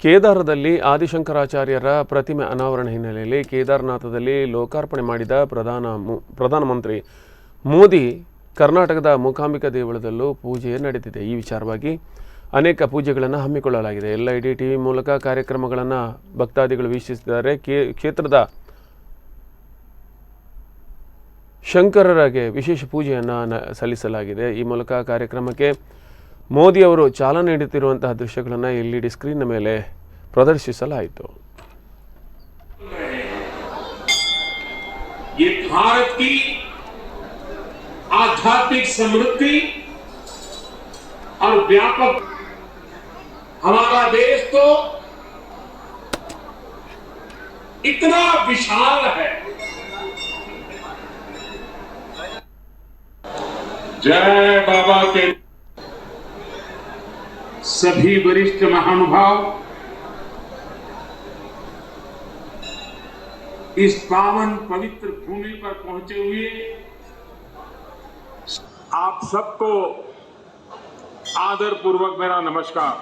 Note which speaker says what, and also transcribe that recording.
Speaker 1: ಕೇದಾರದಲ್ಲಿ ಆದಿಶಂಕರಾಚಾರ್ಯರ ಪ್ರತಿಮೆ ಅನಾವರಣ ಹಿನ್ನೆಲೆಯಲ್ಲಿ ಕೇದಾರನಾಥದಲ್ಲಿ ಲೋಕಾರ್ಪಣೆ ಮಾಡಿದ ಪ್ರಧಾನಮಂತ್ರಿ ಮೋದಿ ಕರ್ನಾಟಕದ ಮೂಕಾಂಬಿಕಾ ದೇವಳದಲ್ಲೂ ಪೂಜೆ ನಡೆದಿದೆ. ಈ ವಿಚಾರವಾಗಿ ಅನೇಕ ಪೂಜೆಗಳನ್ನು ಹಮ್ಮಿಕೊಳ್ಳಲಾಗಿದೆ. LID TV ಮೂಲಕ ಕಾರ್ಯಕ್ರಮಗಳನ್ನು ಭಕ್ತಾದಿಗಳು ವೀಕ್ಷಿಸಿದ್ದಾರೆ. ಕ್ಷೇತ್ರದ ಶಂಕರರಿಗೆ ವಿಶೇಷ ಪೂಜೆಯನ್ನು ಸಲ್ಲಿಸಲಾಗಿದೆ. ಈ ಮೂಲಕ ಕಾರ್ಯಕ್ರಮಕ್ಕೆ ಮೋದಿ ಅವರು ಚಾಲನೆ ನೀಡುತ್ತಿರುವಂತಹ ದೃಶ್ಯಗಳನ್ನು LED ಸ್ಕ್ರೀನ್ನ ಮೇಲೆ ಪ್ರದರ್ಶಿಸಲಾಯಿತು.
Speaker 2: ये भारत की आध्यात्मिक समृद्धि और व्यापक, हमारा देश तो इतना विशाल है। जय बाबा के सभी वरिष्ठ महानुभाव इस पावन पवित्र भूमि पर पहुंचे हुए आप सबको आदर पूर्वक मेरा नमस्कार।